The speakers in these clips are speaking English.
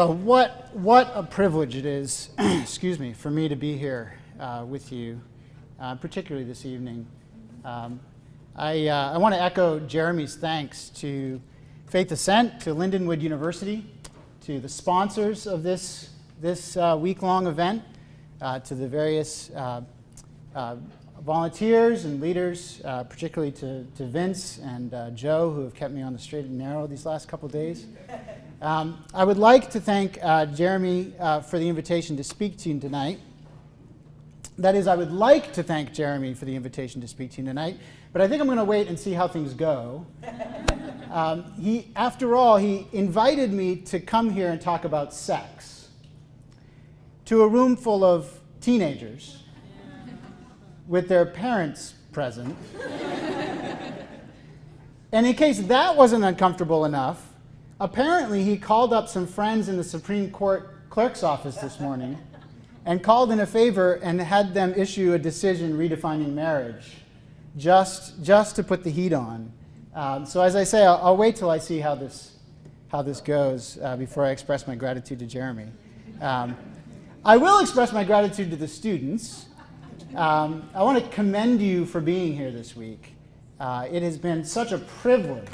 Well, what a privilege it is, excuse me, for me to be here with you, particularly this evening. I want to echo Jeremy's thanks to Faith Ascent, to Lindenwood University, to the sponsors of this week-long event, to the various volunteers and leaders, particularly to Vince and Joe, who have kept me on the straight and narrow these last couple days. I would like to thank Jeremy for the invitation to speak to you tonight. That is, I would like to thank Jeremy for the invitation to speak to you tonight, but I think I'm going to wait and see how things go. After all, he invited me to come here and talk about sex to a room full of teenagers with their parents present. And in case that wasn't uncomfortable enough, apparently he called up some friends in the Supreme Court clerk's office this morning and called in a favor and had them issue a decision redefining marriage just to put the heat on. So as I say, I'll wait till I see how this goes before I express my gratitude to Jeremy. I will express my gratitude to the students. I want to commend you for being here this week. It has been such a privilege.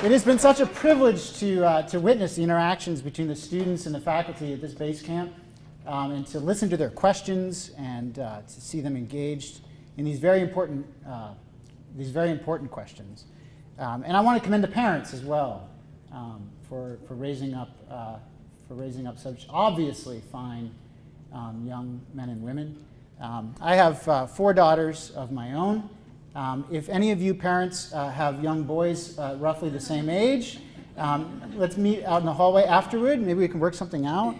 It has been such a privilege to witness the interactions between the students and the faculty at this base camp, and to listen to their questions and to see them engaged in these very important questions. And I want to commend the parents as well for raising up such obviously fine young men and women. I have 4 daughters of my own. If any of you parents have young boys roughly the same age, let's meet out in the hallway afterward. Maybe we can work something out.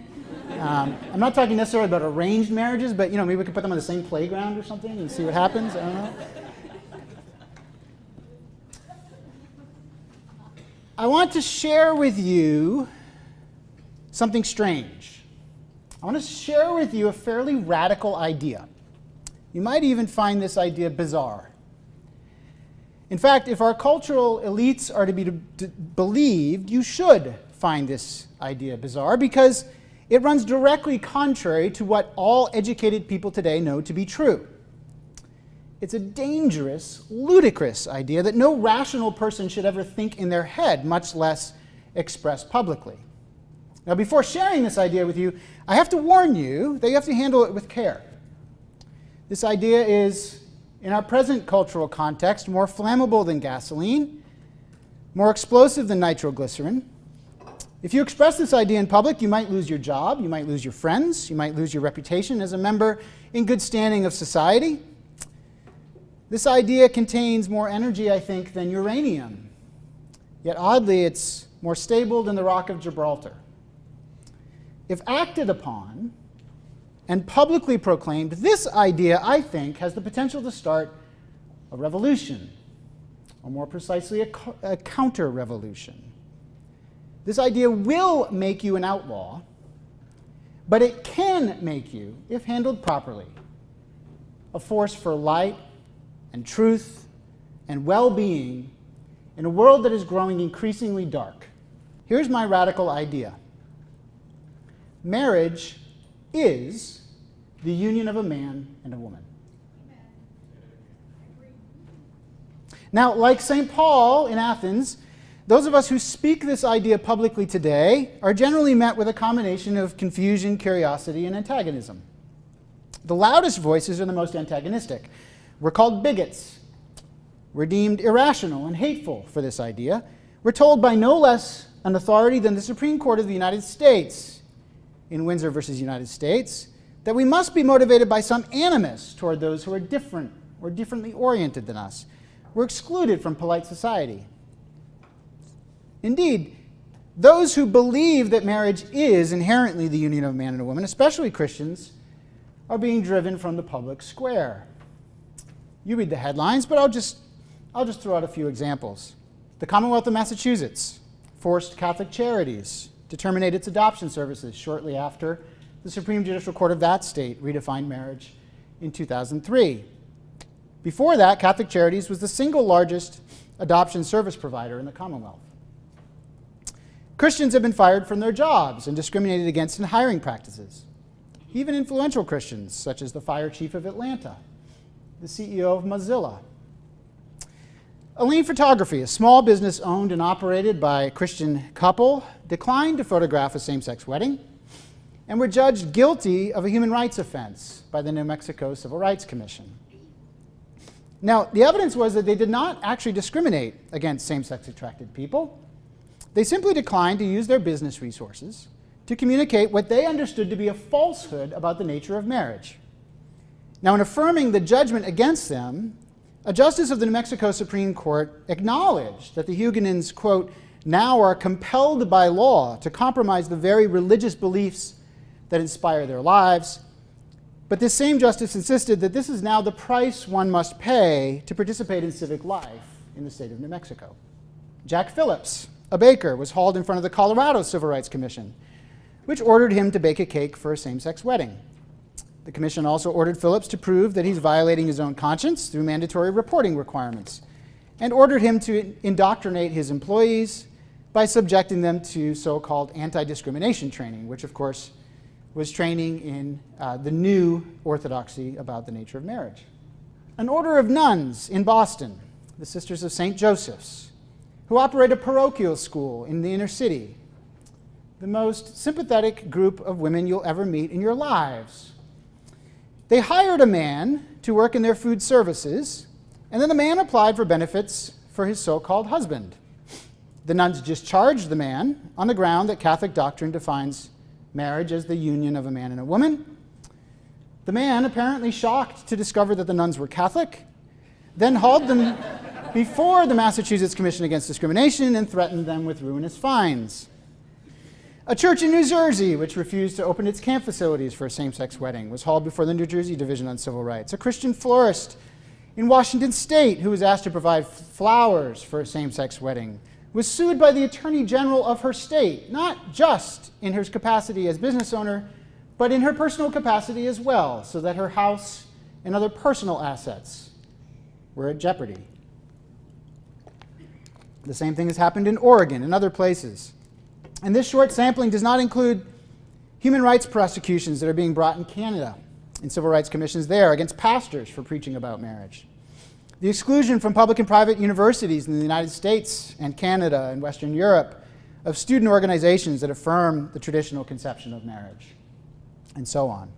I'm not talking necessarily about arranged marriages, but maybe we can put them on the same playground or something and see what happens. I don't know. I want to share with you something strange. I want to share with you a fairly radical idea. You might even find this idea bizarre. In fact, if our cultural elites are to be believed, you should find this idea bizarre because it runs directly contrary to what all educated people today know to be true. It's a dangerous, ludicrous idea that no rational person should ever think in their head, much less express publicly. Now, before sharing this idea with you, I have to warn you that you have to handle it with care. This idea is, in our present cultural context, more flammable than gasoline, more explosive than nitroglycerin. If you express this idea in public, you might lose your job, you might lose your friends, you might lose your reputation as a member in good standing of society. This idea contains more energy, I think, than uranium. Yet oddly, it's more stable than the Rock of Gibraltar. If acted upon and publicly proclaimed, this idea, I think, has the potential to start a revolution, or more precisely, a counter-revolution. This idea will make you an outlaw, but it can make you, if handled properly, a force for light and truth and well-being in a world that is growing increasingly dark. Here's my radical idea. Marriage is the union of a man and a woman. Now, like St. Paul in Athens, those of us who speak this idea publicly today are generally met with a combination of confusion, curiosity, and antagonism. The loudest voices are the most antagonistic. We're called bigots. We're deemed irrational and hateful for this idea. We're told by no less an authority than the Supreme Court of the United States in Windsor versus United States that we must be motivated by some animus toward those who are different or differently oriented than us. We're excluded from polite society. Indeed, those who believe that marriage is inherently the union of a man and a woman, especially Christians, are being driven from the public square. You read the headlines, but I'll just throw out a few examples. The Commonwealth of Massachusetts forced Catholic Charities to terminate its adoption services shortly after the Supreme Judicial Court of that state redefined marriage in 2003. Before that, Catholic Charities was the single largest adoption service provider in the Commonwealth. Christians have been fired from their jobs and discriminated against in hiring practices. Even influential Christians, such as the fire chief of Atlanta, the CEO of Mozilla. Aline Photography, a small business owned and operated by a Christian couple, declined to photograph a same-sex wedding and were judged guilty of a human rights offense by the New Mexico Civil Rights Commission. Now, the evidence was that they did not actually discriminate against same-sex attracted people. They simply declined to use their business resources to communicate what they understood to be a falsehood about the nature of marriage. Now, in affirming the judgment against them, a justice of the New Mexico Supreme Court acknowledged that the Huguenots, quote, now are compelled by law to compromise the very religious beliefs that inspire their lives. But this same justice insisted that this is now the price one must pay to participate in civic life in the state of New Mexico. Jack Phillips, a baker, was hauled in front of the Colorado Civil Rights Commission, which ordered him to bake a cake for a same-sex wedding. The commission also ordered Phillips to prove that he's violating his own conscience through mandatory reporting requirements, and ordered him to indoctrinate his employees by subjecting them to so-called anti-discrimination training, which of course was training in the new orthodoxy about the nature of marriage. An order of nuns in Boston, the Sisters of St. Joseph's, who operate a parochial school in the inner city, the most sympathetic group of women you'll ever meet in your lives. They hired a man to work in their food services, and then the man applied for benefits for his so-called husband. The nuns discharged the man on the ground that Catholic doctrine defines marriage as the union of a man and a woman. The man, apparently shocked to discover that the nuns were Catholic, then hauled them before the Massachusetts Commission Against Discrimination and threatened them with ruinous fines. A church in New Jersey, which refused to open its camp facilities for a same-sex wedding, was hauled before the New Jersey Division on Civil Rights. A Christian florist in Washington State, who was asked to provide flowers for a same-sex wedding, was sued by the Attorney General of her state, not just in her capacity as business owner, but in her personal capacity as well, so that her house and other personal assets were at jeopardy. The same thing has happened in Oregon and other places. And this short sampling does not include human rights prosecutions that are being brought in Canada in civil rights commissions there against pastors for preaching about marriage. The exclusion from public and private universities in the United States and Canada and Western Europe of student organizations that affirm the traditional conception of marriage, and so on.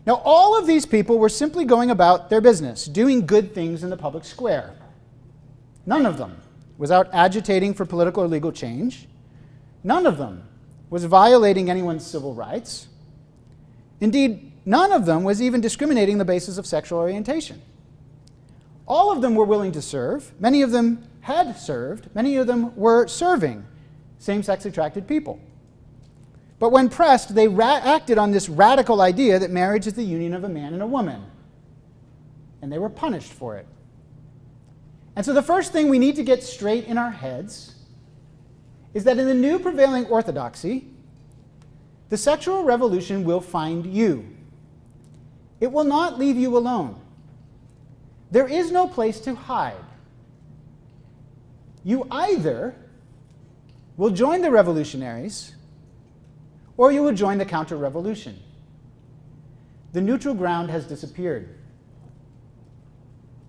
Now, all of these people were simply going about their business, doing good things in the public square. None of them was out agitating for political or legal change. None of them was violating anyone's civil rights. Indeed, none of them was even discriminating on the basis of sexual orientation. All of them were willing to serve. Many of them had served. Many of them were serving same-sex attracted people. But when pressed, they acted on this radical idea that marriage is the union of a man and a woman. And they were punished for it. And so the first thing we need to get straight in our heads is that in the new prevailing orthodoxy, the sexual revolution will find you. It will not leave you alone. There is no place to hide. You either will join the revolutionaries or you will join the counter-revolution. The neutral ground has disappeared.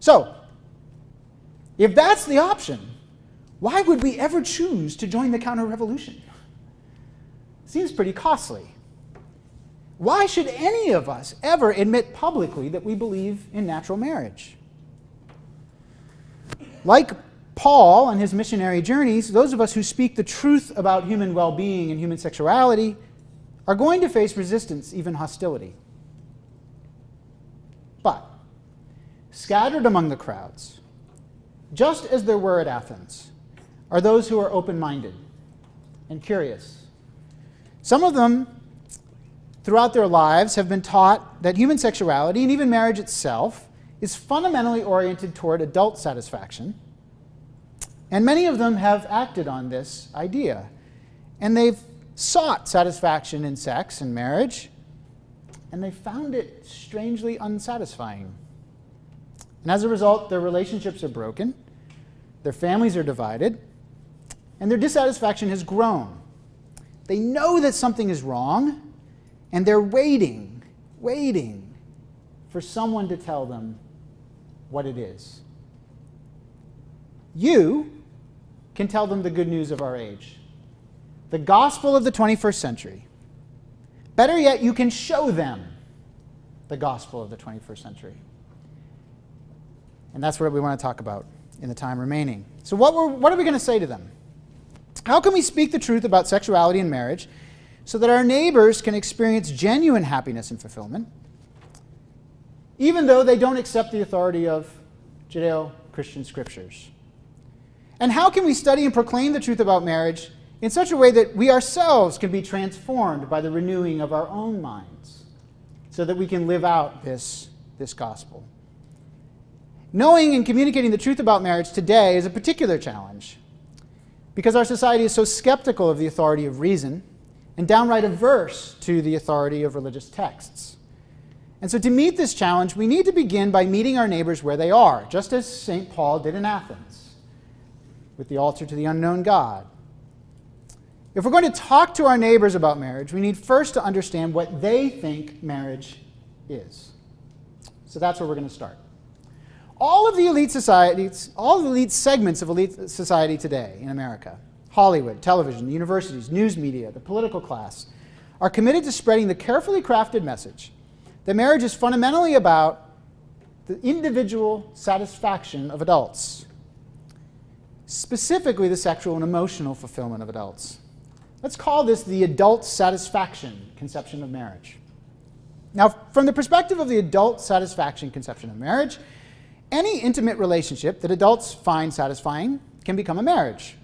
So, if that's the option, why would we ever choose to join the counter-revolution? Seems pretty costly. Why should any of us ever admit publicly that we believe in natural marriage? Like Paul on his missionary journeys, those of us who speak the truth about human well-being and human sexuality are going to face resistance, even hostility. But, scattered among the crowds, just as there were at Athens, are those who are open-minded and curious. Some of them, throughout their lives, have been taught that human sexuality, and even marriage itself, is fundamentally oriented toward adult satisfaction. And many of them have acted on this idea. And they've sought satisfaction in sex and marriage, and they found it strangely unsatisfying. And as a result, their relationships are broken. their families are divided, and their dissatisfaction has grown. They know that something is wrong, and they're waiting for someone to tell them what it is. You can tell them the good news of our age, the gospel of the 21st century. Better yet, you can show them the gospel of the 21st century. And that's what we want to talk about in the time remaining. So what are we going to say to them? How can we speak the truth about sexuality and marriage so that our neighbors can experience genuine happiness and fulfillment, even though they don't accept the authority of Judeo-Christian scriptures? And how can we study and proclaim the truth about marriage in such a way that we ourselves can be transformed by the renewing of our own minds so that we can live out this gospel? Knowing and communicating the truth about marriage today is a particular challenge because our society is so skeptical of the authority of reason and downright averse to the authority of religious texts. And so to meet this challenge, we need to begin by meeting our neighbors where they are, just as St. Paul did in Athens, with the altar to the unknown God. If we're going to talk to our neighbors about marriage, we need first to understand what they think marriage is. So that's where we're going to start. All of the elite societies, all of the elite segments of elite society today in America, Hollywood, television, the universities, news media, the political class, are committed to spreading the carefully crafted message that marriage is fundamentally about the individual satisfaction of adults, specifically the sexual and emotional fulfillment of adults. Let's call this the adult satisfaction conception of marriage. Now, from the perspective of the adult satisfaction conception of marriage, any intimate relationship that adults find satisfying can become a marriage.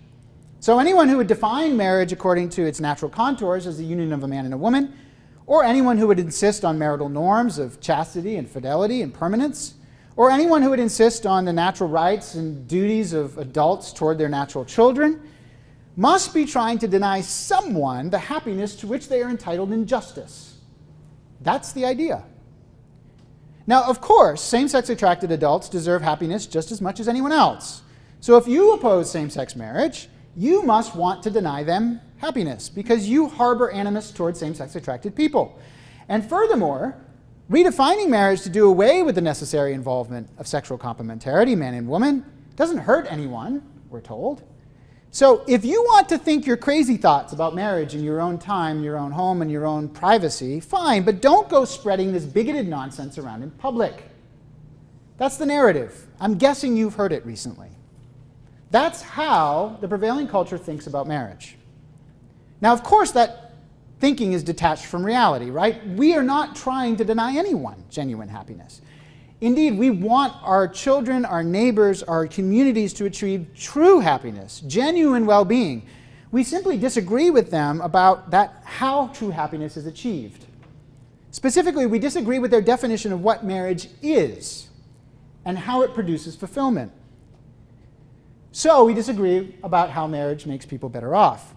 So anyone who would define marriage according to its natural contours as the union of a man and a woman, or anyone who would insist on marital norms of chastity and fidelity and permanence, or anyone who would insist on the natural rights and duties of adults toward their natural children, must be trying to deny someone the happiness to which they are entitled in justice. That's the idea. Now, of course, same-sex attracted adults deserve happiness just as much as anyone else. So if you oppose same-sex marriage, you must want to deny them happiness because you harbor animus towards same-sex attracted people. And furthermore, redefining marriage to do away with the necessary involvement of sexual complementarity, man and woman, doesn't hurt anyone, we're told. So if you want to think your crazy thoughts about marriage in your own time, your own home, and your own privacy, fine, but don't go spreading this bigoted nonsense around in public. That's the narrative. I'm guessing you've heard it recently. That's how the prevailing culture thinks about marriage. Now, of course, that thinking is detached from reality, right? We are not trying to deny anyone genuine happiness. Indeed, we want our children, our neighbors, our communities to achieve true happiness, genuine well-being. We simply disagree with them about how true happiness is achieved. Specifically, we disagree with their definition of what marriage is and how it produces fulfillment. So we disagree about how marriage makes people better off.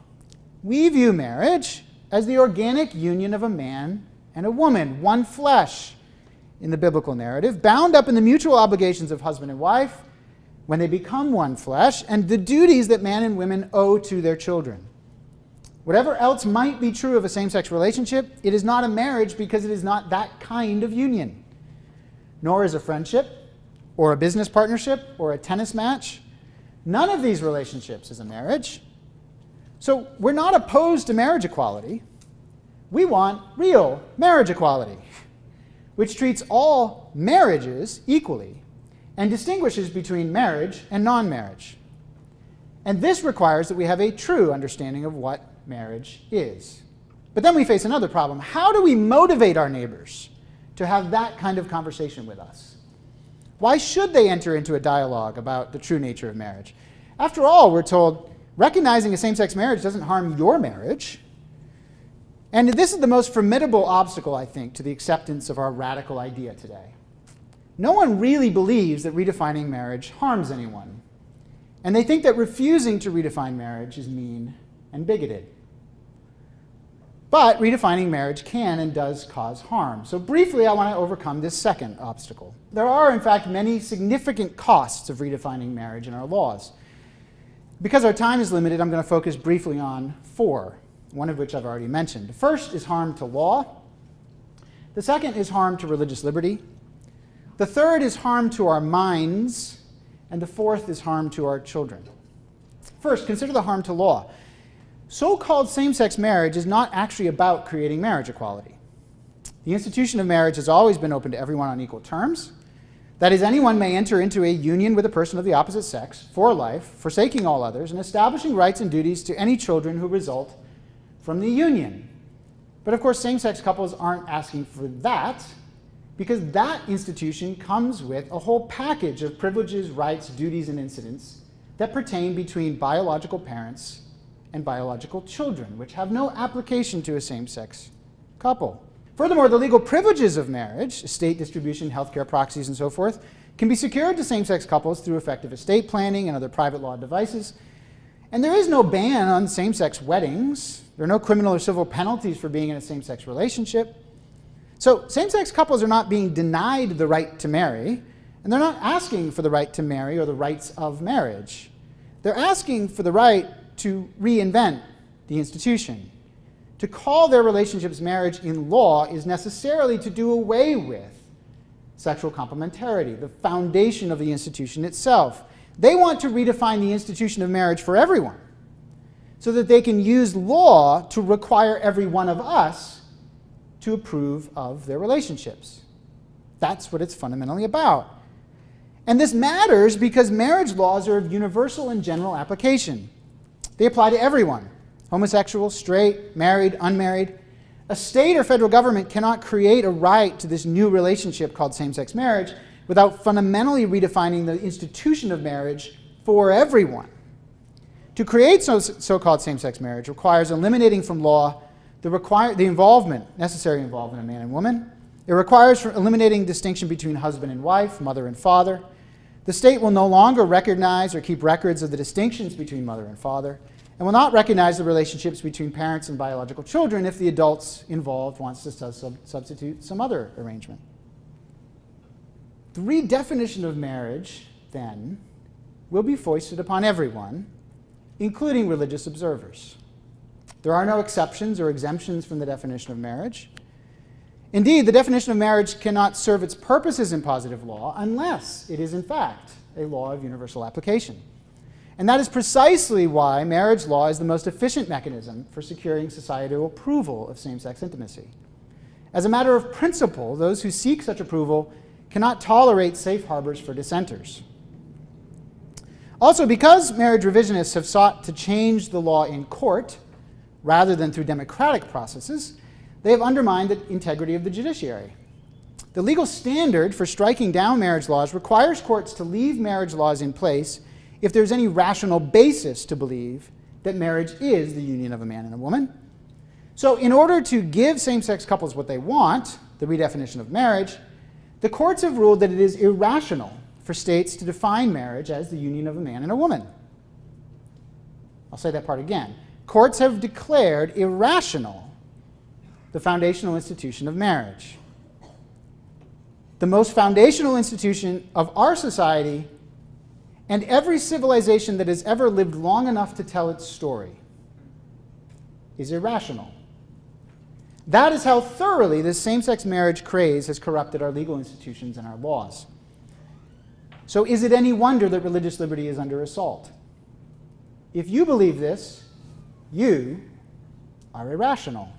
We view marriage as the organic union of a man and a woman, one flesh, in the biblical narrative, bound up in the mutual obligations of husband and wife when they become one flesh, and the duties that man and women owe to their children. Whatever else might be true of a same-sex relationship, it is not a marriage because it is not that kind of union. Nor is a friendship, or a business partnership, or a tennis match. None of these relationships is a marriage. So we're not opposed to marriage equality. We want real marriage equality, which treats all marriages equally and distinguishes between marriage and non-marriage. And this requires that we have a true understanding of what marriage is. But then we face another problem. How do we motivate our neighbors to have that kind of conversation with us? Why should they enter into a dialogue about the true nature of marriage? After all, we're told, recognizing a same-sex marriage doesn't harm your marriage. And this is the most formidable obstacle, I think, to the acceptance of our radical idea today. No one really believes that redefining marriage harms anyone. And they think that refusing to redefine marriage is mean and bigoted. But redefining marriage can and does cause harm. So briefly, I want to overcome this second obstacle. There are, in fact, many significant costs of redefining marriage in our laws. Because our time is limited, I'm going to focus briefly on 4, one of which I've already mentioned. The first is harm to law. The second is harm to religious liberty. The third is harm to our minds. And the fourth is harm to our children. First, consider the harm to law. So-called same-sex marriage is not actually about creating marriage equality. The institution of marriage has always been open to everyone on equal terms. That is, anyone may enter into a union with a person of the opposite sex for life, forsaking all others, and establishing rights and duties to any children who result from the union. But of course, same-sex couples aren't asking for that, because that institution comes with a whole package of privileges, rights, duties, and incidents that pertain between biological parents and biological children, which have no application to a same-sex couple. Furthermore, the legal privileges of marriage, estate distribution, healthcare proxies, and so forth, can be secured to same-sex couples through effective estate planning and other private law devices. And there is no ban on same-sex weddings. There are no criminal or civil penalties for being in a same-sex relationship. So same-sex couples are not being denied the right to marry, and they're not asking for the right to marry or the rights of marriage. They're asking for the right to reinvent the institution. To call their relationships marriage in law is necessarily to do away with sexual complementarity, the foundation of the institution itself. They want to redefine the institution of marriage for everyone so that they can use law to require every one of us to approve of their relationships. That's what it's fundamentally about. And this matters because marriage laws are of universal and general application. They apply to everyone. Homosexual, straight, married, unmarried. A state or federal government cannot create a right to this new relationship called same-sex marriage without fundamentally redefining the institution of marriage for everyone. To create so-called same-sex marriage requires eliminating from law the necessary involvement of man and woman. It requires eliminating distinction between husband and wife, mother and father. The state will no longer recognize or keep records of the distinctions between mother and father, and will not recognize the relationships between parents and biological children if the adults involved wants to substitute some other arrangement. The redefinition of marriage, then, will be foisted upon everyone, including religious observers. There are no exceptions or exemptions from the definition of marriage. Indeed, the definition of marriage cannot serve its purposes in positive law unless it is, in fact, a law of universal application. And that is precisely why marriage law is the most efficient mechanism for securing societal approval of same-sex intimacy. As a matter of principle, those who seek such approval cannot tolerate safe harbors for dissenters. Also, because marriage revisionists have sought to change the law in court rather than through democratic processes, they have undermined the integrity of the judiciary. The legal standard for striking down marriage laws requires courts to leave marriage laws in place if there's any rational basis to believe that marriage is the union of a man and a woman. So in order to give same-sex couples what they want, the redefinition of marriage, the courts have ruled that it is irrational for states to define marriage as the union of a man and a woman. I'll say that part again. Courts have declared irrational the foundational institution of marriage. The most foundational institution of our society and every civilization that has ever lived long enough to tell its story is irrational. That is how thoroughly this same-sex marriage craze has corrupted our legal institutions and our laws. So is it any wonder that religious liberty is under assault? If you believe this, you are irrational.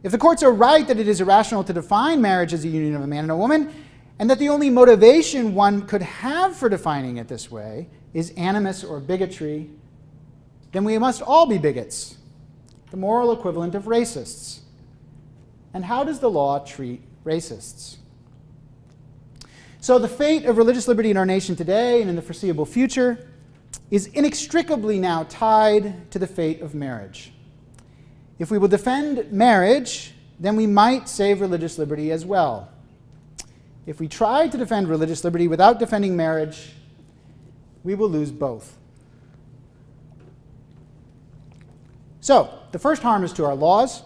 If the courts are right that it is irrational to define marriage as a union of a man and a woman, and that the only motivation one could have for defining it this way is animus or bigotry, then we must all be bigots, the moral equivalent of racists. And how does the law treat racists? So the fate of religious liberty in our nation today and in the foreseeable future is inextricably now tied to the fate of marriage. If we will defend marriage, then we might save religious liberty as well. If we try to defend religious liberty without defending marriage, we will lose both. So, the first harm is to our laws.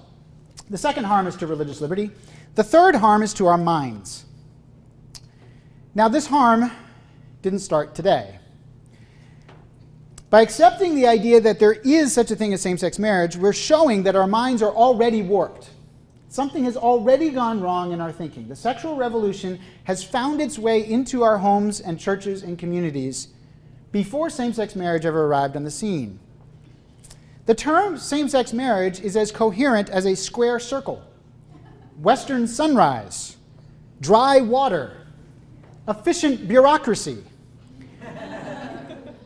The second harm is to religious liberty. The third harm is to our minds. Now, this harm didn't start today. By accepting the idea that there is such a thing as same-sex marriage, we're showing that our minds are already warped. Something has already gone wrong in our thinking. The sexual revolution has found its way into our homes and churches and communities before same-sex marriage ever arrived on the scene. The term same-sex marriage is as coherent as a square circle, Western sunrise, dry water, efficient bureaucracy,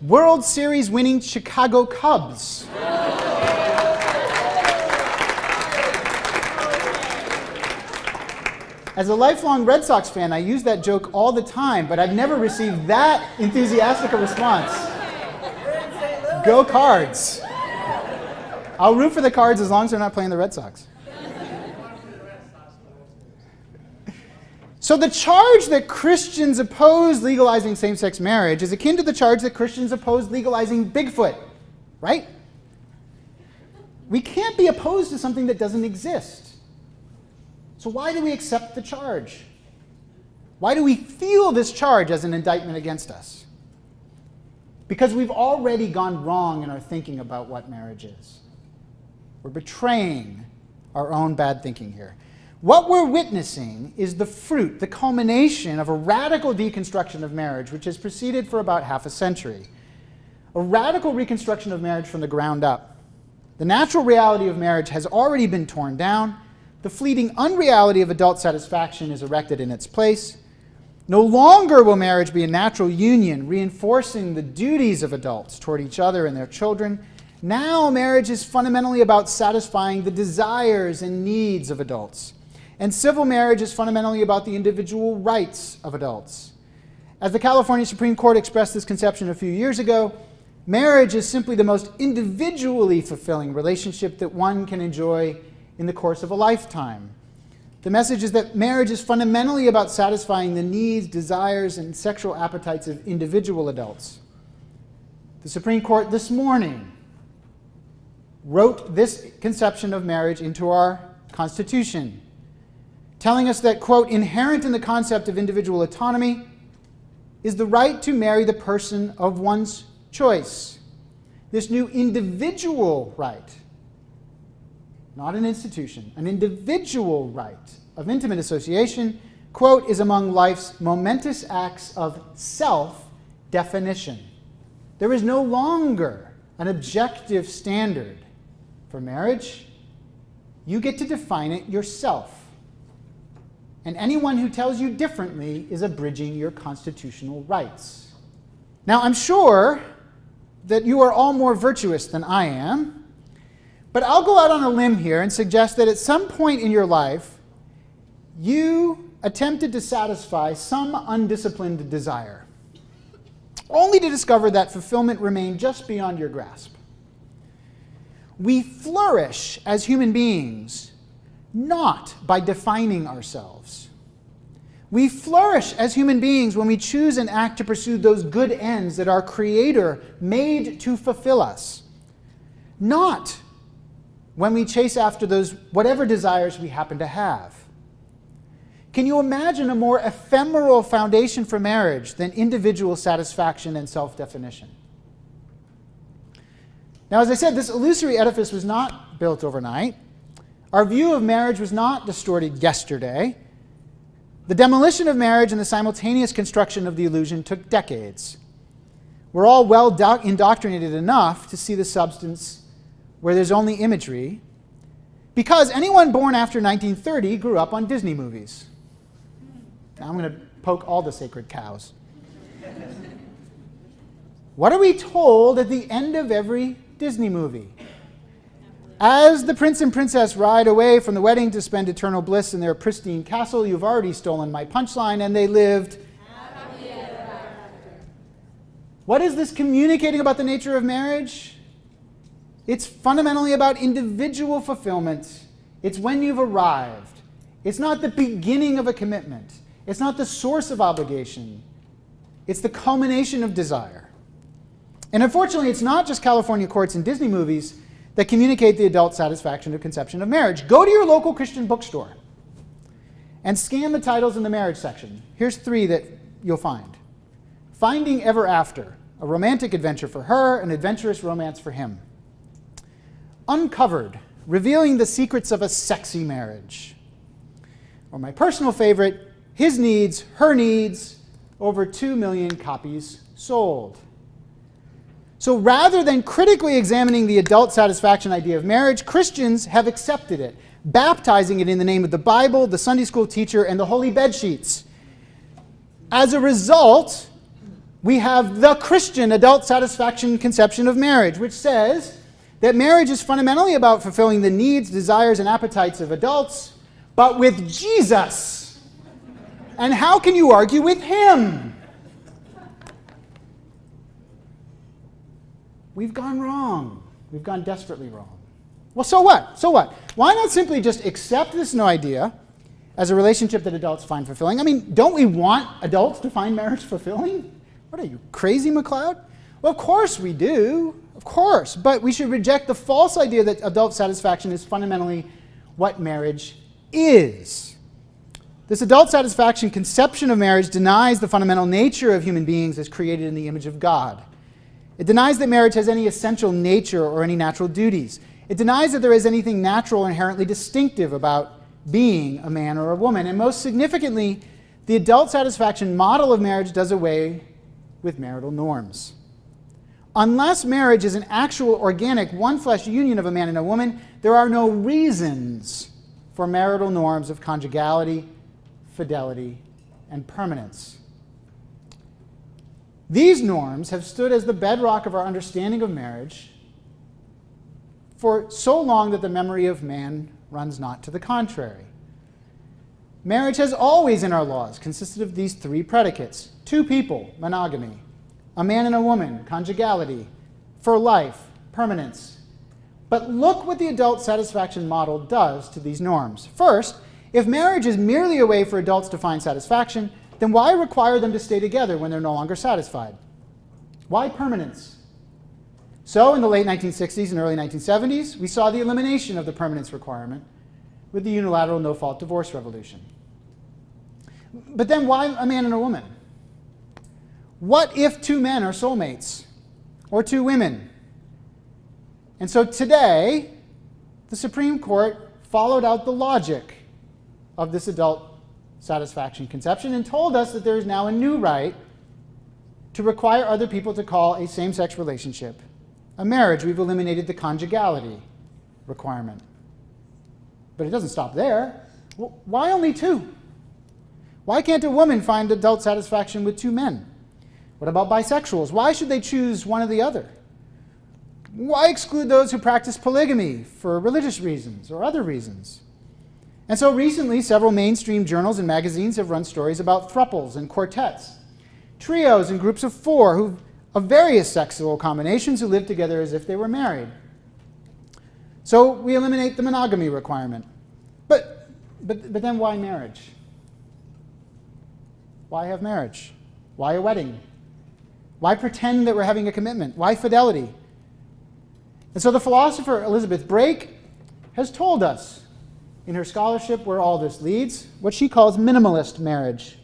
World Series winning Chicago Cubs. As a lifelong Red Sox fan, I use that joke all the time, but I've never received that enthusiastic a response. Go Cards. I'll root for the Cards as long as they're not playing the Red Sox. So the charge that Christians oppose legalizing same-sex marriage is akin to the charge that Christians oppose legalizing Bigfoot, right? We can't be opposed to something that doesn't exist. So why do we accept the charge? Why do we feel this charge as an indictment against us? Because we've already gone wrong in our thinking about what marriage is. We're betraying our own bad thinking here. What we're witnessing is the fruit, the culmination of a radical deconstruction of marriage, which has proceeded for about half a century. A radical reconstruction of marriage from the ground up. The natural reality of marriage has already been torn down. The fleeting unreality of adult satisfaction is erected in its place. No longer will marriage be a natural union reinforcing the duties of adults toward each other and their children. Now marriage is fundamentally about satisfying the desires and needs of adults. And civil marriage is fundamentally about the individual rights of adults. As the California Supreme Court expressed this conception a few years ago, marriage is simply the most individually fulfilling relationship that one can enjoy in the course of a lifetime. The message is that marriage is fundamentally about satisfying the needs, desires, and sexual appetites of individual adults. The Supreme Court this morning wrote this conception of marriage into our Constitution, telling us that, quote, inherent in the concept of individual autonomy is the right to marry the person of one's choice. This new individual right, not an institution, an individual right of intimate association, quote, is among life's momentous acts of self-definition. There is no longer an objective standard for marriage. You get to define it yourself. And anyone who tells you differently is abridging your constitutional rights. Now, I'm sure that you are all more virtuous than I am, but I'll go out on a limb here and suggest that at some point in your life, you attempted to satisfy some undisciplined desire, only to discover that fulfillment remained just beyond your grasp. We flourish as human beings not by defining ourselves. We flourish as human beings when we choose and act to pursue those good ends that our Creator made to fulfill us, not when we chase after those whatever desires we happen to have. Can you imagine a more ephemeral foundation for marriage than individual satisfaction and self-definition? Now, as I said, this illusory edifice was not built overnight. Our view of marriage was not distorted yesterday. The demolition of marriage and the simultaneous construction of the illusion took decades. We're all well indoctrinated enough to see the substance where there's only imagery, because anyone born after 1930 grew up on Disney movies. Now I'm going to poke all the sacred cows. What are we told at the end of every Disney movie? As the prince and princess ride away from the wedding to spend eternal bliss in their pristine castle, you've already stolen my punchline, and they lived happily ever after. What is this communicating about the nature of marriage? It's fundamentally about individual fulfillment. It's when you've arrived. It's not the beginning of a commitment. It's not the source of obligation. It's the culmination of desire. And unfortunately, it's not just California courts and Disney movies that communicate the adult satisfaction of conception of marriage. Go to your local Christian bookstore and scan the titles in the marriage section. Here's 3 that you'll find. Finding Ever After, A romantic adventure for her, an adventurous romance for him. Uncovered, revealing the secrets of a sexy marriage. Or my personal favorite, His Needs, Her Needs, over 2 million copies sold. So rather than critically examining the adult satisfaction idea of marriage, Christians have accepted it, baptizing it in the name of the Bible, the Sunday school teacher, and the holy bed sheets. As a result, we have the Christian adult satisfaction conception of marriage, which says that marriage is fundamentally about fulfilling the needs, desires, and appetites of adults, but with Jesus. And how can you argue with him? We've gone wrong. We've gone desperately wrong. Well, so what? So what? Why not simply just accept this new idea as a relationship that adults find fulfilling? I mean, don't we want adults to find marriage fulfilling? What are you, crazy, Macleod? Well, of course we do. Of course. But we should reject the false idea that adult satisfaction is fundamentally what marriage is. This adult satisfaction conception of marriage denies the fundamental nature of human beings as created in the image of God. It denies that marriage has any essential nature or any natural duties. It denies that there is anything natural or inherently distinctive about being a man or a woman. And most significantly, the adult satisfaction model of marriage does away with marital norms. Unless marriage is an actual, organic, one-flesh union of a man and a woman, there are no reasons for marital norms of conjugality, fidelity, and permanence. These norms have stood as the bedrock of our understanding of marriage for so long that the memory of man runs not to the contrary. Marriage has always in our laws consisted of these three predicates: two people, monogamy; a man and a woman, conjugality; for life, permanence. But look what the adult satisfaction model does to these norms. First, if marriage is merely a way for adults to find satisfaction, then why require them to stay together when they're no longer satisfied? Why permanence? So in the late 1960s and early 1970s, we saw the elimination of the permanence requirement with the unilateral no-fault divorce revolution. But then why a man and a woman? What if two men are soulmates, or two women? And so today, the Supreme Court followed out the logic of this adult satisfaction conception and told us that there is now a new right to require other people to call a same-sex relationship a marriage. We've eliminated the conjugality requirement. But it doesn't stop there. Well, why only two? Why can't a woman find adult satisfaction with two men? What about bisexuals? Why should they choose one or the other? Why exclude those who practice polygamy for religious reasons or other reasons? And so recently, several mainstream journals and magazines have run stories about thruples and quartets, trios and groups of four of various sexual combinations who live together as if they were married. So we eliminate the monogamy requirement. But then why marriage? Why have marriage? Why a wedding? Why pretend that we're having a commitment? Why fidelity? And so the philosopher Elizabeth Brake has told us in her scholarship where all this leads, what she calls minimalist marriage.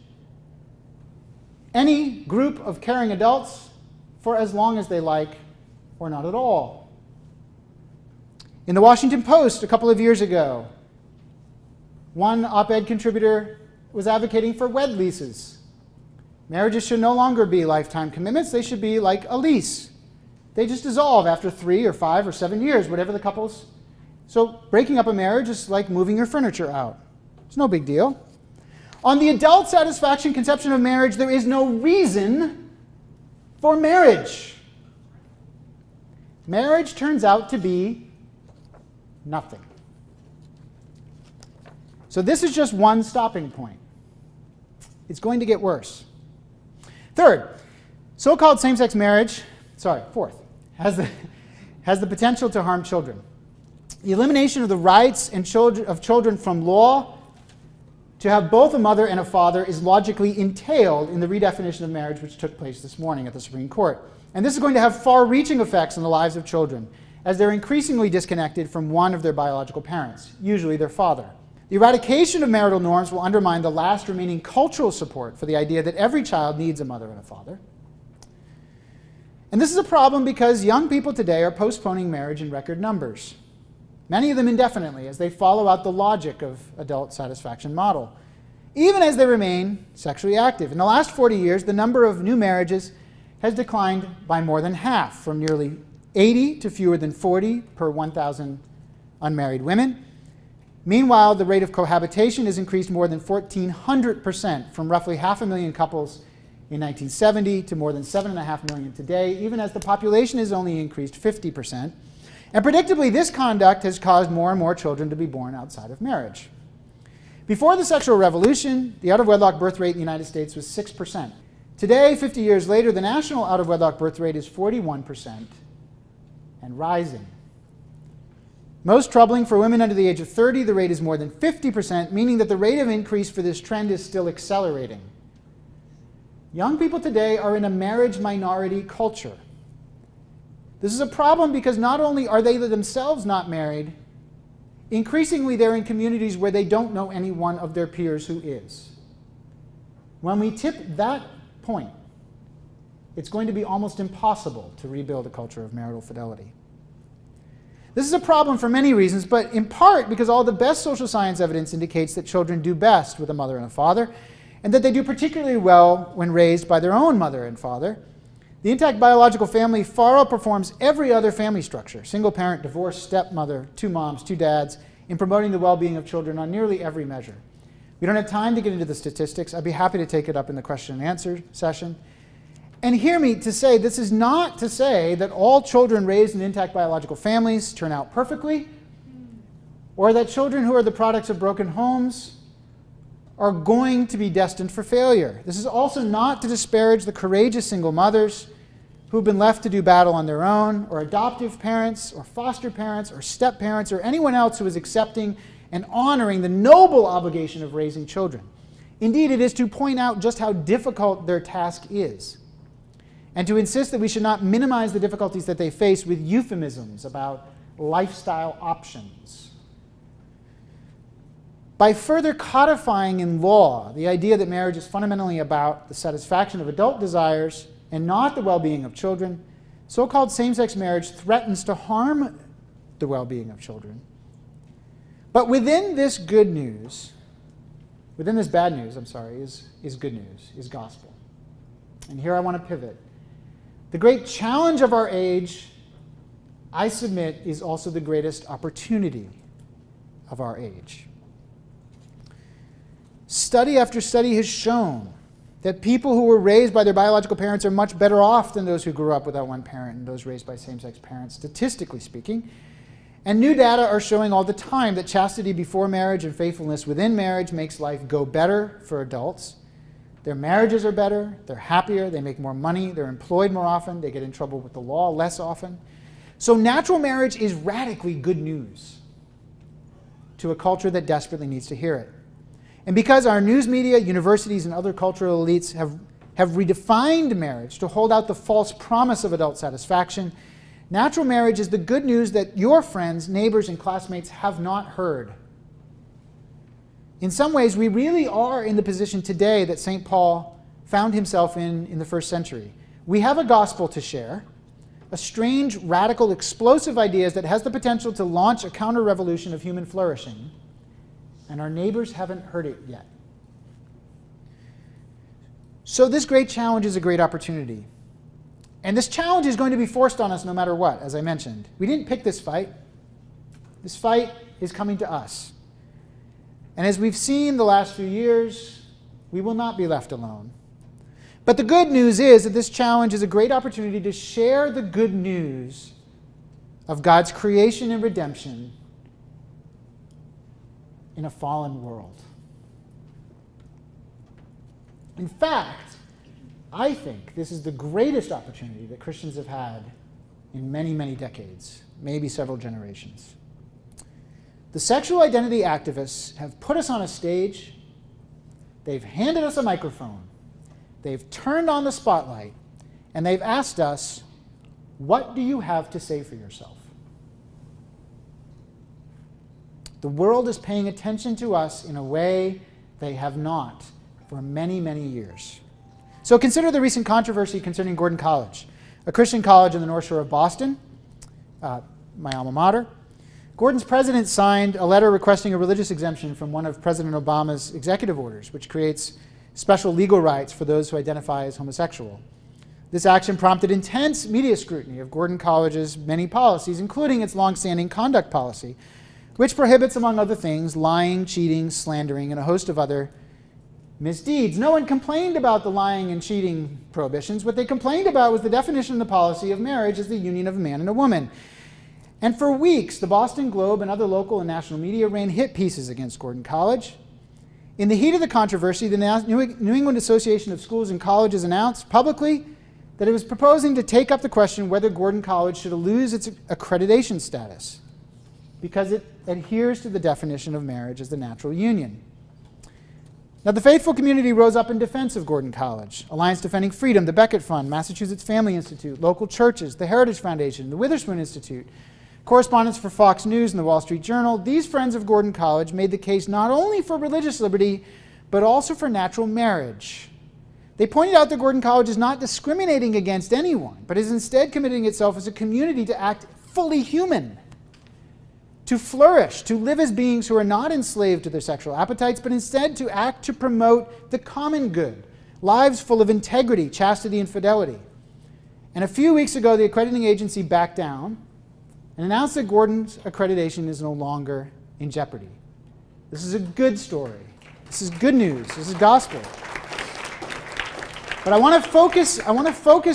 Any group of caring adults for as long as they like, or not at all. In the Washington Post a couple of years ago, one op-ed contributor was advocating for wed leases. Marriages should no longer be lifetime commitments. They should be like a lease. They just dissolve after 3 or 5 or 7 years, whatever the couple's. So breaking up a marriage is like moving your furniture out. It's no big deal. On the adult satisfaction conception of marriage, there is no reason for marriage. Marriage turns out to be nothing. So this is just one stopping point. It's going to get worse. Third, so-called same-sex marriage, fourth, has the potential to harm children. The elimination of the rights of children from law to have both a mother and a father is logically entailed in the redefinition of marriage which took place this morning at the Supreme Court. And this is going to have far-reaching effects on the lives of children, as they're increasingly disconnected from one of their biological parents, usually their father. The eradication of marital norms will undermine the last remaining cultural support for the idea that every child needs a mother and a father. And this is a problem because young people today are postponing marriage in record numbers, many of them indefinitely, as they follow out the logic of adult satisfaction model, even as they remain sexually active. In the last 40 years, the number of new marriages has declined by more than half, from nearly 80 to fewer than 40 per 1,000 unmarried women. Meanwhile, the rate of cohabitation has increased more than 1,400%, from roughly 500,000 couples in 1970 to more than 7.5 million today, even as the population has only increased 50%. And predictably, this conduct has caused more and more children to be born outside of marriage. Before the sexual revolution, the out-of-wedlock birth rate in the United States was 6%. Today, 50 years later, the national out-of-wedlock birth rate is 41% and rising. Most troubling for women under the age of 30, the rate is more than 50%, meaning that the rate of increase for this trend is still accelerating. Young people today are in a marriage minority culture. This is a problem because not only are they themselves not married, increasingly they're in communities where they don't know any one of their peers who is. When we tip that point, it's going to be almost impossible to rebuild a culture of marital fidelity. This is a problem for many reasons, but in part because all the best social science evidence indicates that children do best with a mother and a father, and that they do particularly well when raised by their own mother and father. The intact biological family far outperforms every other family structure, single parent, divorced, stepmother, 2 moms, 2 dads, in promoting the well-being of children on nearly every measure. We don't have time to get into the statistics. I'd be happy to take it up in the question and answer session. And hear me to say, this is not to say that all children raised in intact biological families turn out perfectly, or that children who are the products of broken homes are going to be destined for failure. This is also not to disparage the courageous single mothers who've been left to do battle on their own, or adoptive parents, or foster parents, or step parents, or anyone else who is accepting and honoring the noble obligation of raising children. Indeed, it is to point out just how difficult their task is, and to insist that we should not minimize the difficulties that they face with euphemisms about lifestyle options. By further codifying in law the idea that marriage is fundamentally about the satisfaction of adult desires and not the well-being of children, so-called same-sex marriage threatens to harm the well-being of children. But within this good news, within this bad news, is good news, is gospel. And here I want to pivot. The great challenge of our age, I submit, is also the greatest opportunity of our age. Study after study has shown that people who were raised by their biological parents are much better off than those who grew up without one parent and those raised by same-sex parents, statistically speaking. And new data are showing all the time that chastity before marriage and faithfulness within marriage makes life go better for adults. Their marriages are better, they're happier, they make more money, they're employed more often, they get in trouble with the law less often. So natural marriage is radically good news to a culture that desperately needs to hear it. And because our news media, universities, and other cultural elites have redefined marriage to hold out the false promise of adult satisfaction, natural marriage is the good news that your friends, neighbors, and classmates have not heard. In some ways, we really are in the position today that St. Paul found himself in the first century. We have a gospel to share, a strange, radical, explosive idea that has the potential to launch a counter-revolution of human flourishing, and our neighbors haven't heard it yet. So this great challenge is a great opportunity. And this challenge is going to be forced on us no matter what, as I mentioned. We didn't pick this fight. This fight is coming to us. And as we've seen the last few years, we will not be left alone. But the good news is that this challenge is a great opportunity to share the good news of God's creation and redemption in a fallen world. In fact, I think this is the greatest opportunity that Christians have had in many, many decades, maybe several generations. The sexual identity activists have put us on a stage, they've handed us a microphone, they've turned on the spotlight, and they've asked us, what do you have to say for yourself? The world is paying attention to us in a way they have not for many, many years. So consider the recent controversy concerning Gordon College. a Christian college in the North Shore of Boston, my alma mater. Gordon's president signed a letter requesting a religious exemption from one of President Obama's executive orders, which creates special legal rights for those who identify as homosexual. This action prompted intense media scrutiny of Gordon College's many policies, including its longstanding conduct policy, which prohibits, among other things, lying, cheating, slandering, and a host of other misdeeds. No one complained about the lying and cheating prohibitions. What they complained about was the definition of the policy of marriage as the union of a man and a woman. And for weeks, the Boston Globe and other local and national media ran hit pieces against Gordon College. In the heat of the controversy, the New England Association of Schools and Colleges announced publicly that it was proposing to take up the question whether Gordon College should lose its accreditation status because it adheres to the definition of marriage as the natural union. Now, the faithful community rose up in defense of Gordon College. Alliance Defending Freedom, the Becket Fund, Massachusetts Family Institute, local churches, the Heritage Foundation, the Witherspoon Institute, correspondents for Fox News and the Wall Street Journal. These friends of Gordon College made the case not only for religious liberty, but also for natural marriage. They pointed out that Gordon College is not discriminating against anyone, but is instead committing itself as a community to act fully human, to flourish, to live as beings who are not enslaved to their sexual appetites, but instead to act to promote the common good, lives full of integrity, chastity, and fidelity. And a few weeks ago, the accrediting agency backed down and announced that Gordon's accreditation is no longer in jeopardy. This is a good story. This is good news. This is gospel. But I want to focus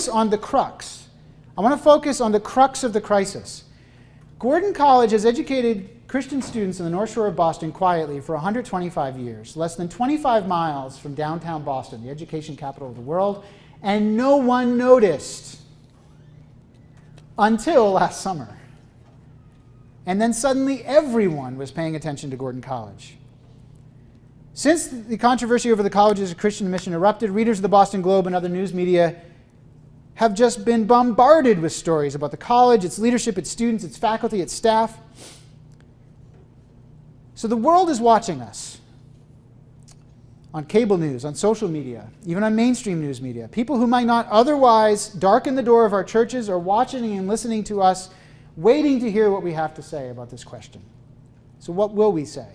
on the crux. I want to focus on the crux of the crisis. Gordon College has educated Christian students in the North Shore of Boston quietly for 125 years, less than 25 miles from downtown Boston, the education capital of the world, and no one noticed until last summer. And then suddenly everyone was paying attention to Gordon College. Since the controversy over the college's Christian mission erupted, readers of the Boston Globe and other news media have just been bombarded with stories about the college, its leadership, its students, its faculty, its staff. So the world is watching us on cable news, on social media, even on mainstream news media. People who might not otherwise darken the door of our churches are watching and listening to us, waiting to hear what we have to say about this question. So what will we say?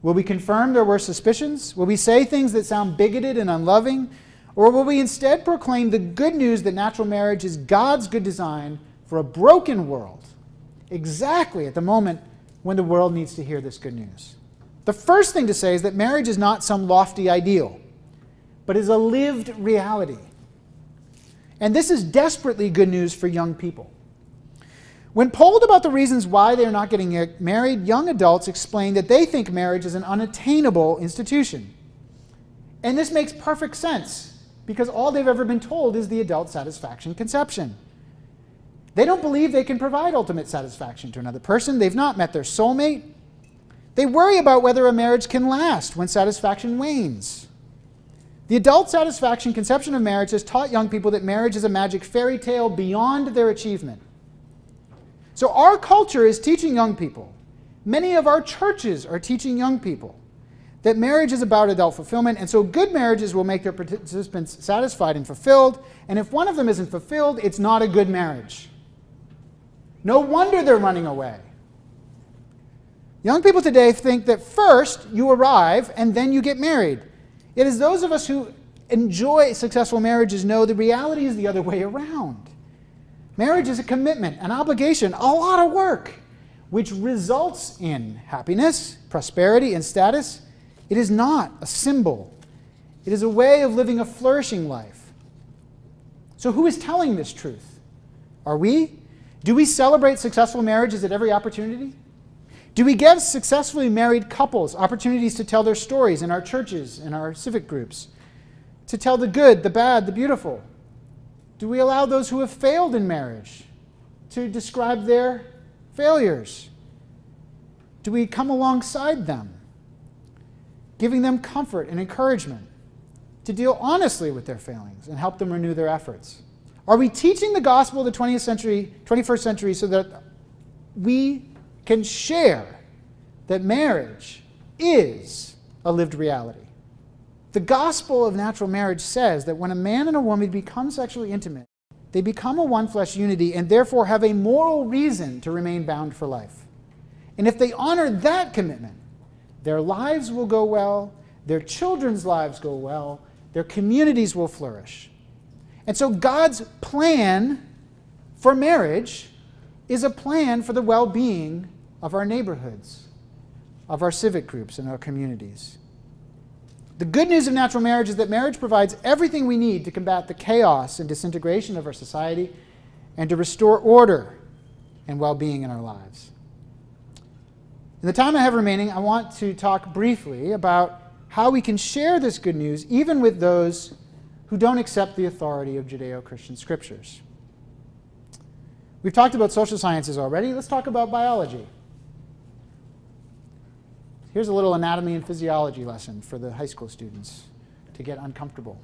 Will we confirm there were suspicions? Will we say things that sound bigoted and unloving? Or will we instead proclaim the good news that natural marriage is God's good design for a broken world, exactly at the moment when the world needs to hear this good news? The first thing to say is that marriage is not some lofty ideal, but is a lived reality. And this is desperately good news for young people. When polled about the reasons why they are not getting married, young adults explain that they think marriage is an unattainable institution. And this makes perfect sense, because all they've ever been told is the adult satisfaction conception. They don't believe they can provide ultimate satisfaction to another person. They've not met their soulmate. They worry about whether a marriage can last when satisfaction wanes. The adult satisfaction conception of marriage has taught young people that marriage is a magic fairy tale beyond their achievement. So our culture is teaching young people, many of our churches are teaching young people, that marriage is about adult fulfillment, and so good marriages will make their participants satisfied and fulfilled, and if one of them isn't fulfilled, it's not a good marriage. No wonder they're running away. Young people today think that first you arrive and then you get married. It is those of us who enjoy successful marriages know the reality is the other way around. Marriage is a commitment, an obligation, a lot of work, which results in happiness, prosperity, and status. It is not a symbol. It is a way of living a flourishing life. So who is telling this truth? Are we? Do we celebrate successful marriages at every opportunity? Do we give successfully married couples opportunities to tell their stories in our churches and our civic groups? To tell the good, the bad, the beautiful? Do we allow those who have failed in marriage to describe their failures? Do we come alongside them, giving them comfort and encouragement to deal honestly with their failings and help them renew their efforts? Are we teaching the gospel of the 21st century so that we can share that marriage is a lived reality? The gospel of natural marriage says that when a man and a woman become sexually intimate, they become a one flesh unity and therefore have a moral reason to remain bound for life. And if they honor that commitment, their lives will go well, their children's lives go well, their communities will flourish. And so God's plan for marriage is a plan for the well-being of our neighborhoods, of our civic groups, and our communities. The good news of natural marriage is that marriage provides everything we need to combat the chaos and disintegration of our society and to restore order and well-being in our lives. In the time I have remaining, I want to talk briefly about how we can share this good news even with those who don't accept the authority of Judeo-Christian scriptures. We've talked about social sciences already. Let's talk about biology. Here's a little anatomy and physiology lesson for the high school students to get uncomfortable.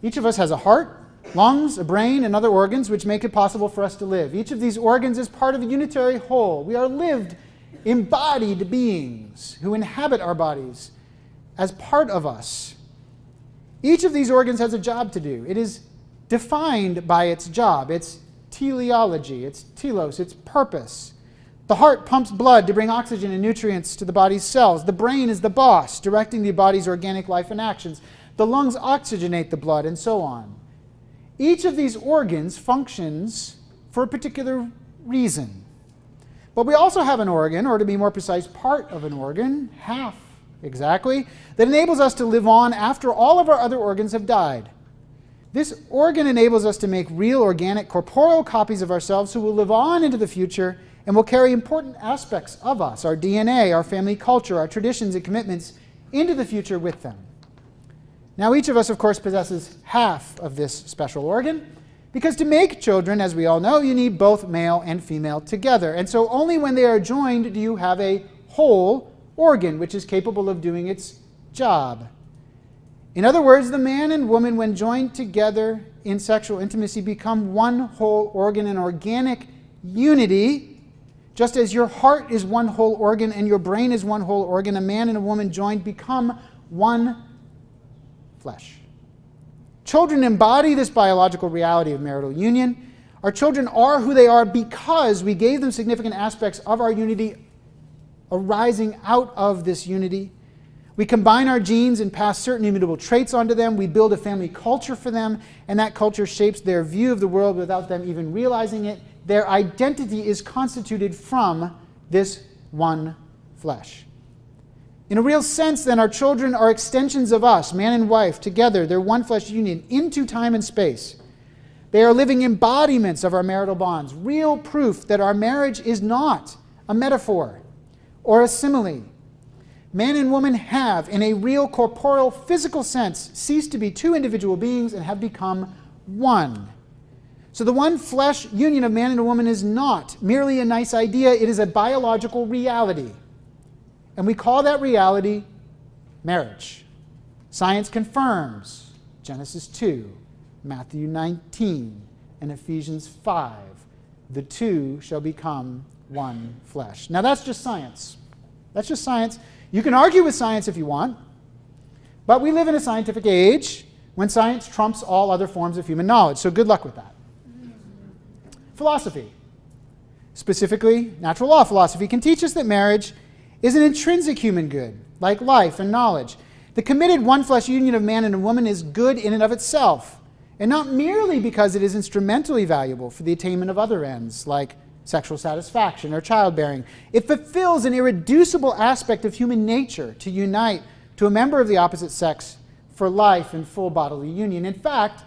Each of us has a heart, lungs, a brain, and other organs which make it possible for us to live. Each of these organs is part of a unitary whole. We are lived, embodied beings who inhabit our bodies as part of us. Each of these organs has a job to do. It is defined by its job, its teleology, its telos, its purpose. The heart pumps blood to bring oxygen and nutrients to the body's cells. The brain is the boss, directing the body's organic life and actions. The lungs oxygenate the blood, and so on. Each of these organs functions for a particular reason. But we also have an organ, or to be more precise, part of an organ, half exactly, that enables us to live on after all of our other organs have died. This organ enables us to make real, organic, corporeal copies of ourselves who will live on into the future and will carry important aspects of us, our DNA, our family culture, our traditions and commitments, into the future with them. Now, each of us, of course, possesses half of this special organ, because to make children, as we all know, you need both male and female together. And so only when they are joined do you have a whole organ, which is capable of doing its job. In other words, the man and woman, when joined together in sexual intimacy, become one whole organ, an organic unity. Just as your heart is one whole organ and your brain is one whole organ, a man and a woman joined become one flesh. Children embody this biological reality of marital union. Our children are who they are because we gave them significant aspects of our unity arising out of this unity. We combine our genes and pass certain immutable traits onto them. We build a family culture for them, and that culture shapes their view of the world without them even realizing it. Their identity is constituted from this one flesh. In a real sense, then, our children are extensions of us, man and wife, together, their one flesh union, into time and space. They are living embodiments of our marital bonds, real proof that our marriage is not a metaphor or a simile. Man and woman have, in a real corporeal, physical sense, ceased to be two individual beings and have become one. So the one flesh union of man and a woman is not merely a nice idea, it is a biological reality. And we call that reality marriage. Science confirms Genesis 2, Matthew 19, and Ephesians 5. The two shall become one flesh. Now that's just science. That's just science. You can argue with science if you want, but we live in a scientific age when science trumps all other forms of human knowledge, so good luck with that. Philosophy, specifically natural law philosophy, can teach us that marriage is an intrinsic human good, like life and knowledge. The committed one flesh union of man and a woman is good in and of itself, and not merely because it is instrumentally valuable for the attainment of other ends, like sexual satisfaction or childbearing. It fulfills an irreducible aspect of human nature to unite to a member of the opposite sex for life and full bodily union. In fact,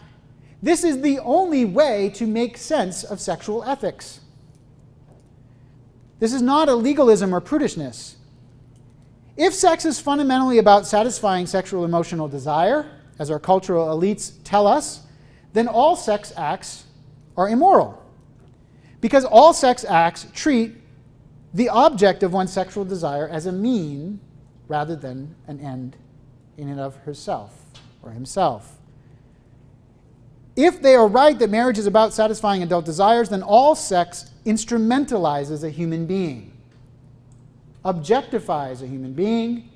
this is the only way to make sense of sexual ethics. This is not a legalism or prudishness. If sex is fundamentally about satisfying sexual emotional desire, as our cultural elites tell us, then all sex acts are immoral. Because all sex acts treat the object of one's sexual desire as a mean rather than an end in and of herself or himself. If they are right that marriage is about satisfying adult desires, then all sex instrumentalizes a human being, objectifies a human being,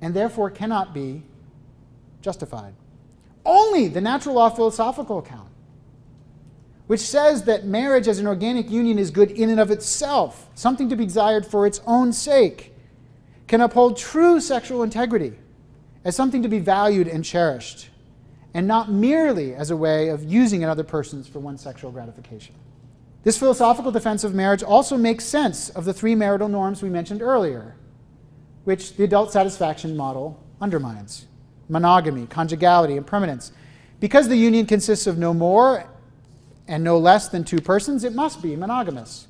and therefore cannot be justified. only the natural law philosophical account, which says that marriage as an organic union is good in and of itself, something to be desired for its own sake, can uphold true sexual integrity as something to be valued and cherished, and not merely as a way of using another person's for one's sexual gratification. This philosophical defense of marriage also makes sense of the three marital norms we mentioned earlier, which the adult satisfaction model undermines: monogamy, conjugality, and permanence. Because the union consists of no more and no less than two persons, it must be monogamous.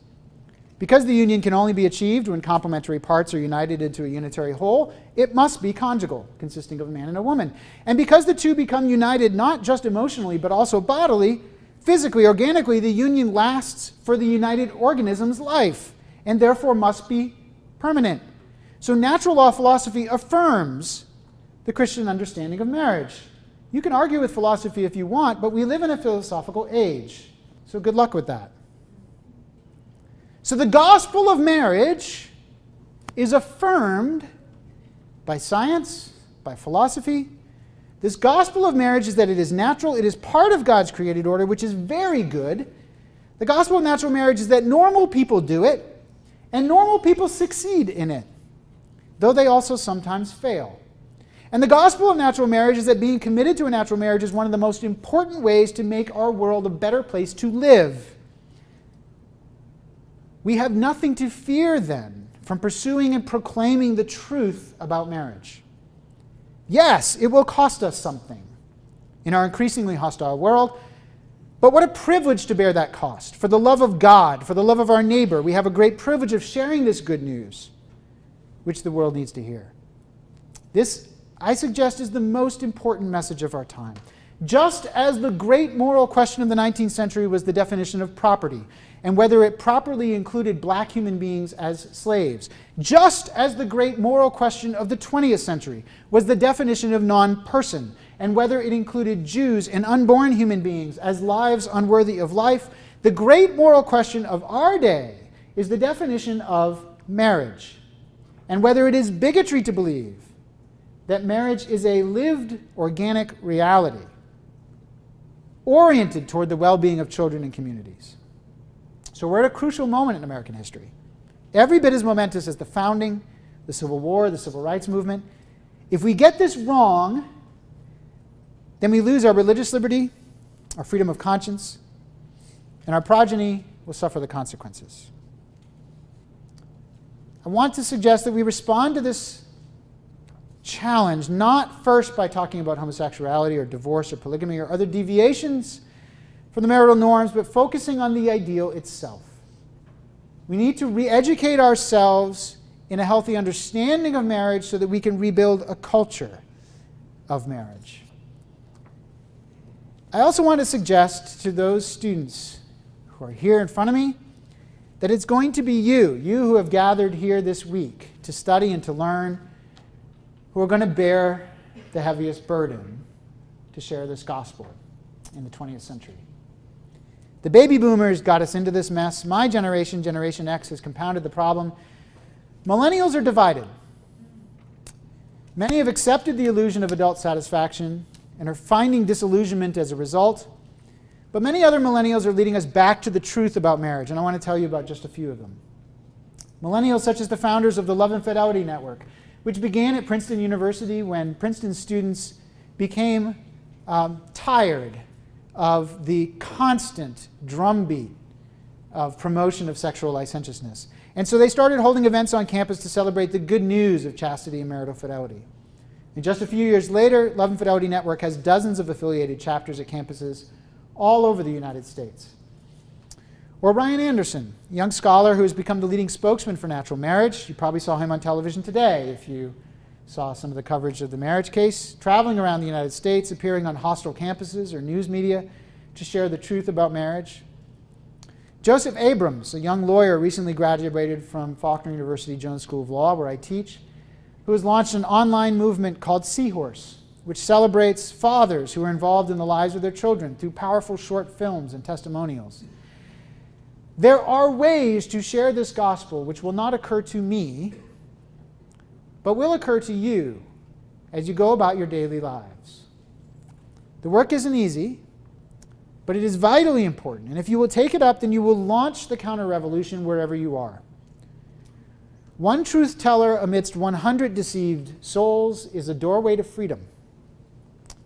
Because the union can only be achieved when complementary parts are united into a unitary whole, it must be conjugal, consisting of a man and a woman. And because the two become united not just emotionally, but also bodily, physically, organically, the union lasts for the united organism's life, and therefore must be permanent. So natural law philosophy affirms the Christian understanding of marriage. You can argue with philosophy if you want, but we live in a philosophical age, so good luck with that. So the gospel of marriage is affirmed by science, by philosophy. This gospel of marriage is that it is natural, it is part of God's created order, which is very good. The gospel of natural marriage is that normal people do it, and normal people succeed in it, though they also sometimes fail. And the gospel of natural marriage is that being committed to a natural marriage is one of the most important ways to make our world a better place to live. We have nothing to fear then from pursuing and proclaiming the truth about marriage. Yes, it will cost us something in our increasingly hostile world, but what a privilege to bear that cost. For the love of God, for the love of our neighbor, we have a great privilege of sharing this good news, which the world needs to hear. This, I suggest, is the most important message of our time. Just as the great moral question of the 19th century was the definition of property, and whether it properly included black human beings as slaves, just as the great moral question of the 20th century was the definition of non-person, and whether it included Jews and unborn human beings as lives unworthy of life, the great moral question of our day is the definition of marriage, and whether it is bigotry to believe that marriage is a lived organic reality oriented toward the well-being of children and communities. So we're at a crucial moment in American history. Every bit as momentous as the founding, the Civil War, the Civil Rights Movement. If we get this wrong, then we lose our religious liberty, our freedom of conscience, and our progeny will suffer the consequences. I want to suggest that we respond to this challenge not first by talking about homosexuality or divorce or polygamy or other deviations from the marital norms, but focusing on the ideal itself. We need to re-educate ourselves in a healthy understanding of marriage so that we can rebuild a culture of marriage. I also want to suggest to those students who are here in front of me that it's going to be you who have gathered here this week to study and to learn, who are going to bear the heaviest burden to share this gospel in the 20th century. The baby boomers got us into this mess. My generation, Generation X, has compounded the problem. Millennials are divided. Many have accepted the illusion of adult satisfaction and are finding disillusionment as a result. But many other millennials are leading us back to the truth about marriage, and I want to tell you about just a few of them. Millennials such as the founders of the Love and Fidelity Network, which began at Princeton University when Princeton students became tired of the constant drumbeat of promotion of sexual licentiousness. And so they started holding events on campus to celebrate the good news of chastity and marital fidelity. And just a few years later, Love and Fidelity Network has dozens of affiliated chapters at campuses all over the United States. Or Ryan Anderson, a young scholar who has become the leading spokesman for natural marriage. You probably saw him on television today if you saw some of the coverage of the marriage case, traveling around the United States, appearing on hostile campuses or news media to share the truth about marriage. Joseph Abrams, a young lawyer recently graduated from Faulkner University Jones School of Law, where I teach, who has launched an online movement called Seahorse, which celebrates fathers who are involved in the lives of their children through powerful short films and testimonials. There are ways to share this gospel which will not occur to me, but will occur to you as you go about your daily lives. The work isn't easy, but it is vitally important. And if you will take it up, then you will launch the counter-revolution wherever you are. One truth teller amidst 100 deceived souls is a doorway to freedom.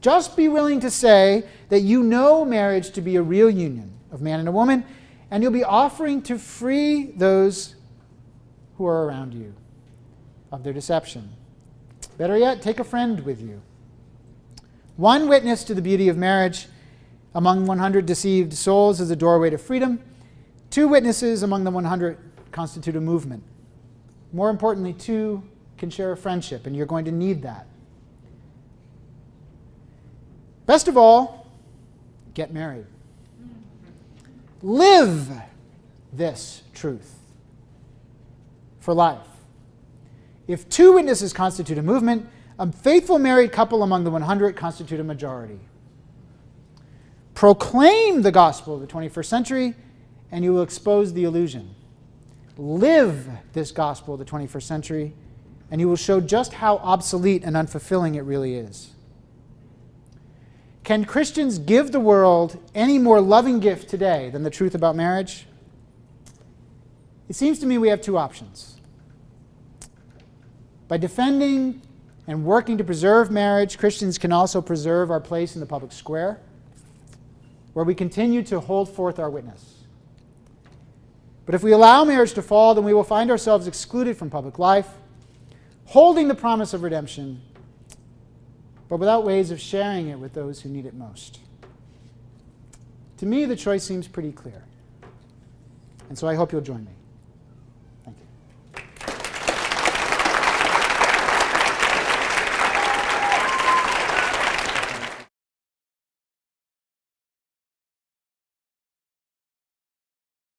Just be willing to say that you know marriage to be a real union of man and a woman, and you'll be offering to free those who are around you of their deception. Better yet, take a friend with you. One witness to the beauty of marriage among 100 deceived souls is a doorway to freedom. 2 witnesses among the 100 constitute a movement. More importantly, 2 can share a friendship, and you're going to need that. Best of all, get married. Live this truth for life. If 2 witnesses constitute a movement, a faithful married couple among the 100 constitute a majority. Proclaim the gospel of the 21st century, and you will expose the illusion. Live this gospel of the 21st century, and you will show just how obsolete and unfulfilling it really is. Can Christians give the world any more loving gift today than the truth about marriage? It seems to me we have 2 options. By defending and working to preserve marriage, Christians can also preserve our place in the public square, where we continue to hold forth our witness. But if we allow marriage to fall, then we will find ourselves excluded from public life, holding the promise of redemption, but without ways of sharing it with those who need it most. To me, the choice seems pretty clear. And so I hope you'll join me.